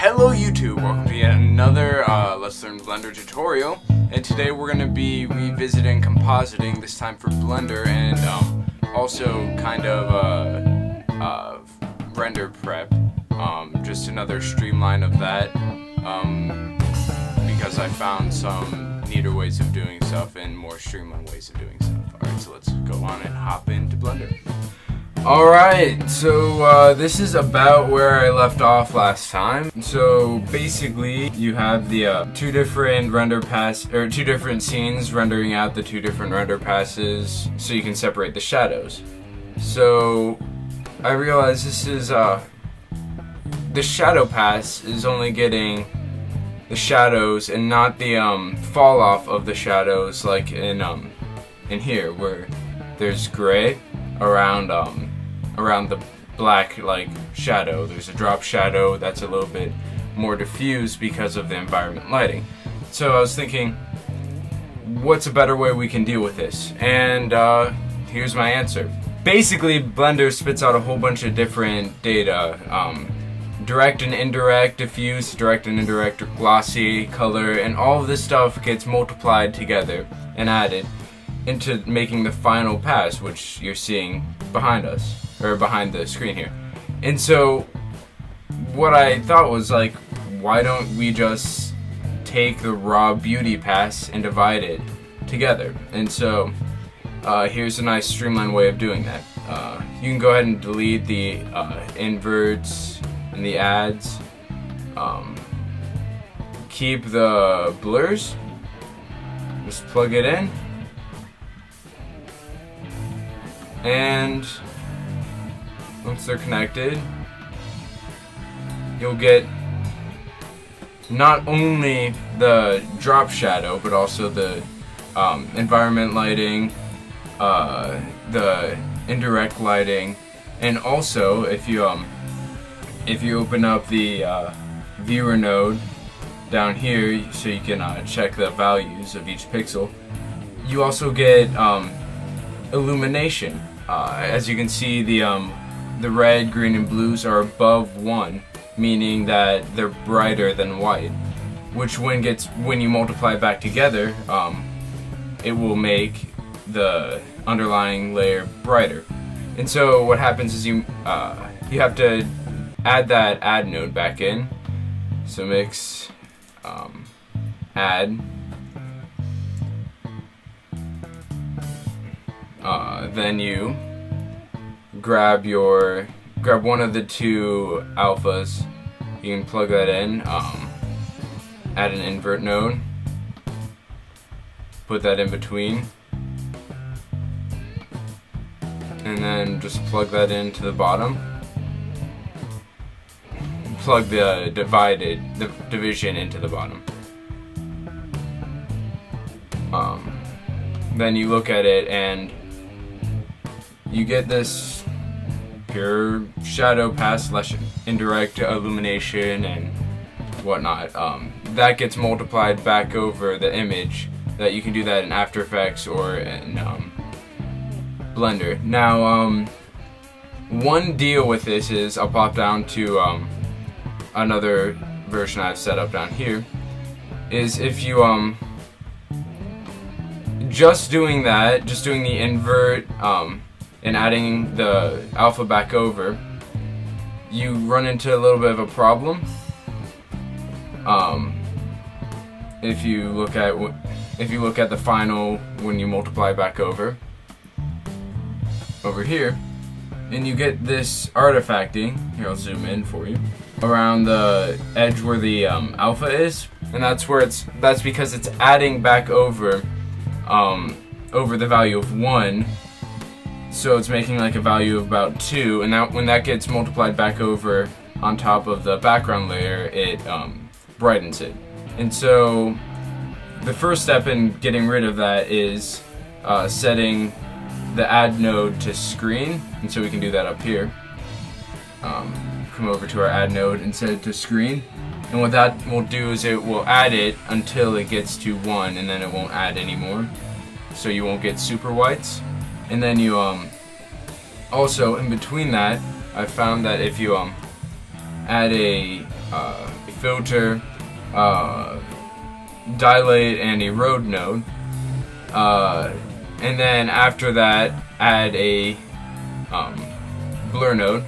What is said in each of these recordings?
Hello YouTube, welcome to yet another Let's Learn Blender tutorial, and today we're going to be revisiting compositing, this time for Blender, and also kind of render prep, just another streamline of that, because I found some neater ways of doing stuff and more streamlined ways of doing stuff. Alright, so let's go on and hop into Blender. Alright, so this is about where I left off last time. So basically you have the two different scenes rendering out the two different render passes so you can separate the shadows. So I realized this is the shadow pass is only getting the shadows and not the fall off of the shadows, like in here where there's gray around the black like shadow. There's a drop shadow that's a little bit more diffused because of the environment lighting. So I was thinking, what's a better way we can deal with this? And here's my answer. Basically, Blender spits out a whole bunch of different data. Direct and indirect, diffuse, direct and indirect, glossy, color, and all of this stuff gets multiplied together and added into making the final pass, which you're seeing behind us, or behind the screen here. And so what I thought was, like, why don't we just take the raw beauty pass and divide it together? And so here's a nice streamlined way of doing that. You can go ahead and delete the inverts and the adds. Keep the blurs, just plug it in, and once they're connected, you'll get not only the drop shadow but also the environment lighting, the indirect lighting, and also if you open up the viewer node down here so you can check the values of each pixel, you also get illumination. As you can see, the red, green, and blues are above 1, meaning that they're brighter than white, which when you multiply back together, it will make the underlying layer brighter. And so what happens is you have to add that add node back in. So mix add. Then you grab one of the two alphas. You can plug that in. Add an invert node. Put that in between, and then just plug that into the bottom. Plug the division into the bottom. Then you look at it and you get this pure shadow pass / indirect illumination and whatnot. That gets multiplied back over the image. That you can do that in After Effects or in Blender. Now, one deal with this is I'll pop down to another version I've set up down here. Is if you just doing the invert and adding the alpha back over, you run into a little bit of a problem. If you look at the final when you multiply back over here, and you get this artifacting. Here, I'll zoom in for you, around the edge where the alpha is, and that's because it's adding back over the value of 1. So it's making like a value of about 2, and when that gets multiplied back over on top of the background layer, it brightens it. And so the first step in getting rid of that is setting the add node to screen, and so we can do that up here. Come over to our add node and set it to screen, and what that will do is it will add it until it gets to 1, and then it won't add anymore, so you won't get super whites. And then you also in between that, I found that if you add a filter, dilate, and erode node. And then after that, add a blur node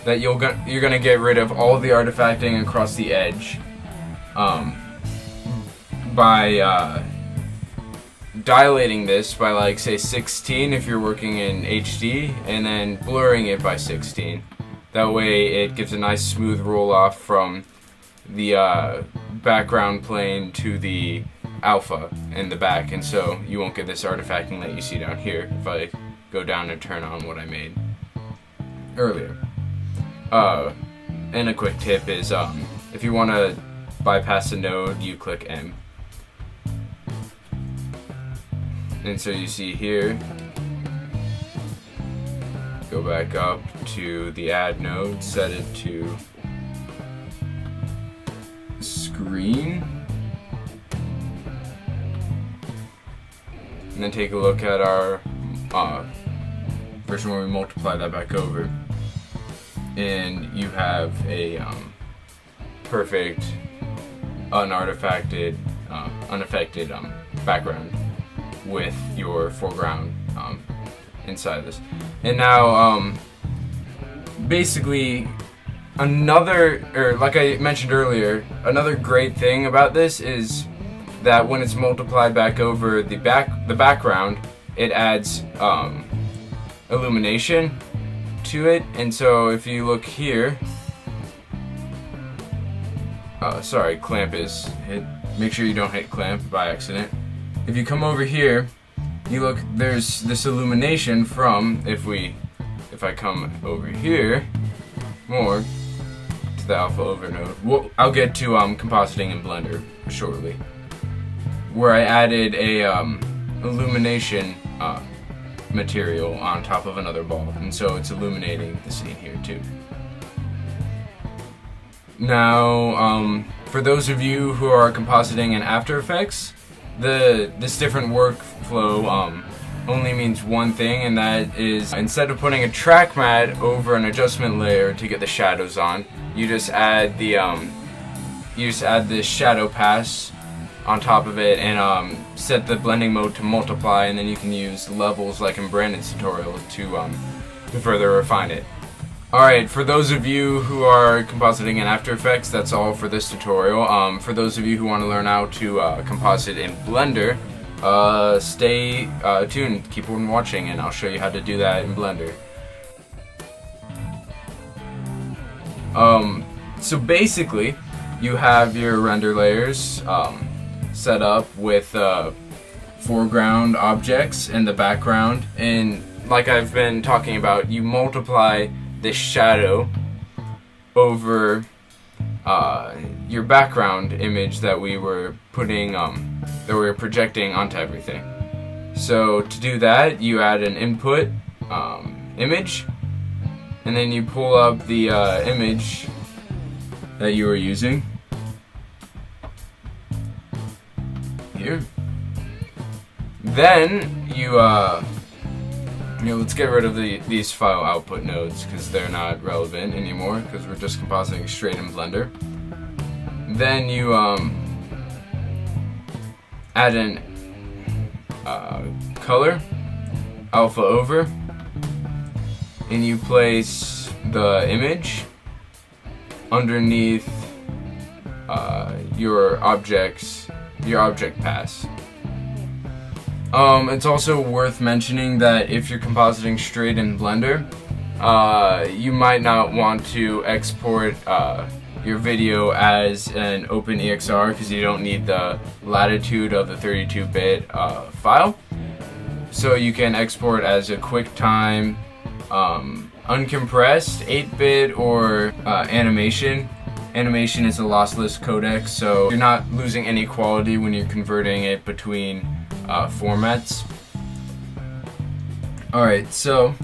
that you're gonna get rid of all the artifacting across the edge by dilating this by, like, say 16 if you're working in HD, and then blurring it by 16. That way it gives a nice smooth roll off from the background plane to the alpha in the back, and so you won't get this artifacting that you see down here if I go down and turn on what I made earlier. And a quick tip is if you want to bypass a node, you click M. And so you see here, go back up to the add node, set it to screen, and then take a look at our version where we multiply that back over, and you have a perfect unaffected background with your foreground inside of this. And now basically like I mentioned earlier, another great thing about this is that when it's multiplied back over the background, it adds illumination to it. And so if you look here, sorry, clamp is hit. Make sure you don't hit clamp by accident. If you come over here, you look, there's this illumination from, if I come over here more to the alpha over node, I'll get to compositing in Blender shortly, where I added a illumination material on top of another ball, and so it's illuminating the scene here too. Now, for those of you who are compositing in After Effects, this different workflow only means one thing, and that is, instead of putting a track mat over an adjustment layer to get the shadows on, you just add this shadow pass on top of it, and set the blending mode to multiply, and then you can use levels like in Brandon's tutorial to further refine it. Alright, for those of you who are compositing in After Effects, that's all for this tutorial. For those of you who want to learn how to composite in Blender, stay tuned, keep on watching, and I'll show you how to do that in Blender. So basically, you have your render layers set up with foreground objects in the background, and like I've been talking about, you multiply this shadow over your background image that we were projecting onto everything. So to do that, you add an input image, and then you pull up the image that you were using here. Then you let's get rid of these file output nodes because they're not relevant anymore because we're just compositing straight in Blender. Then you add an color alpha over, and you place the image underneath your object pass. It's also worth mentioning that if you're compositing straight in Blender, you might not want to export your video as an OpenEXR because you don't need the latitude of the 32-bit file. So you can export as a QuickTime, uncompressed 8-bit, or animation. Animation is a lossless codec, so you're not losing any quality when you're converting it between formats. Alright, so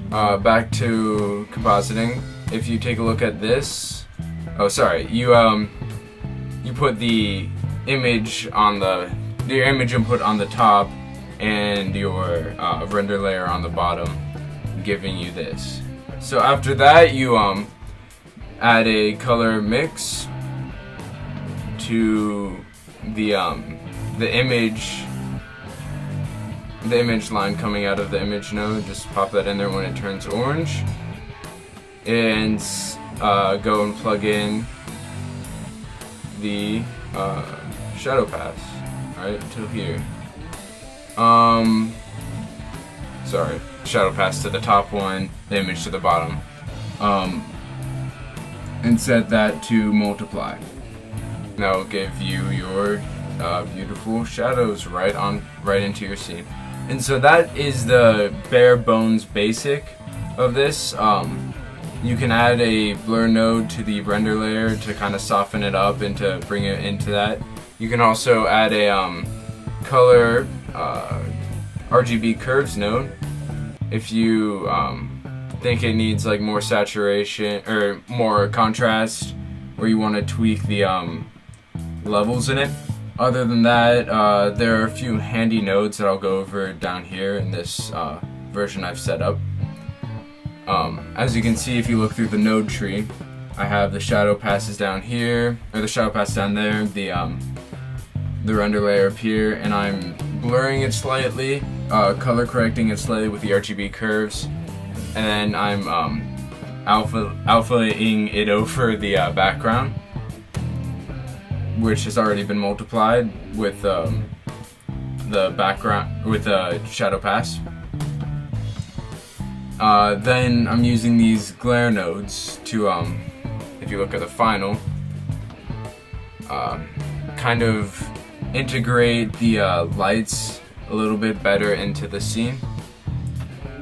back to compositing. If you take a look at this, you put the image on your image input on the top and your render layer on the bottom, giving you this. So after that, you add a color mix to the image line coming out of the image node. Just pop that in there when it turns orange, and go and plug in the shadow pass right till here. Sorry, shadow pass to the top one, the image to the bottom, and set that to multiply. That will give you your beautiful shadows right into your scene. And so that is the bare bones basic of this. You can add a blur node to the render layer to kind of soften it up and to bring it into that. You can also add a color RGB curves node if you think it needs like more saturation or more contrast, or you want to tweak the levels in it. Other than that, there are a few handy nodes that I'll go over down here in this version I've set up. As you can see, if you look through the node tree, I have the shadow passes down here, or the shadow pass down there, the render layer up here, and I'm blurring it slightly, color correcting it slightly with the RGB curves, and then I'm alphaing it over the background, which has already been multiplied with the background, with the shadow pass. Then I'm using these glare nodes to, if you look at the final, kind of integrate the lights a little bit better into the scene.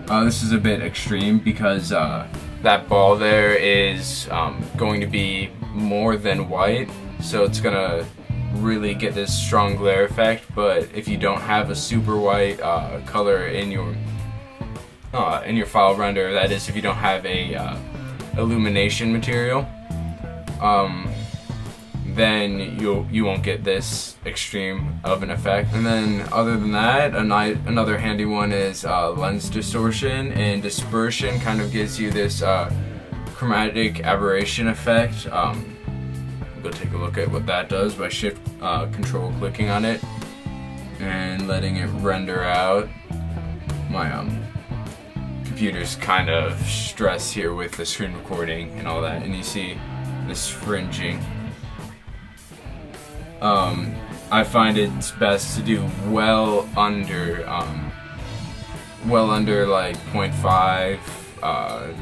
This is a bit extreme because that ball there is going to be more than white, so it's gonna really get this strong glare effect. But if you don't have a super white color in your file render, that is if you don't have a illumination material, then you won't get this extreme of an effect. And then other than that, another handy one is lens distortion and dispersion. Kind of gives you this chromatic aberration effect. Go take a look at what that does by shift control clicking on it and letting it render out. My computer's kind of stressed here with the screen recording and all that, and you see this fringing. I find it's best to do well under like 0.5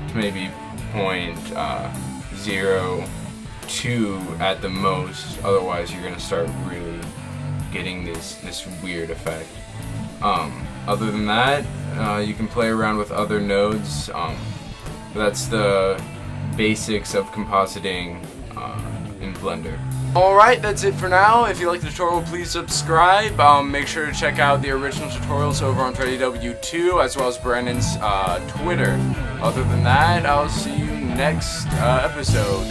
to maybe 0.02 at the most. Otherwise, you're gonna start really getting this weird effect. Other than that, you can play around with other nodes. That's the basics of compositing in Blender. Alright, that's it for now. If you like the tutorial, please subscribe. Make sure to check out the original tutorials over on freddiew, as well as Brandon's Twitter. Other than that, I'll see you next episode.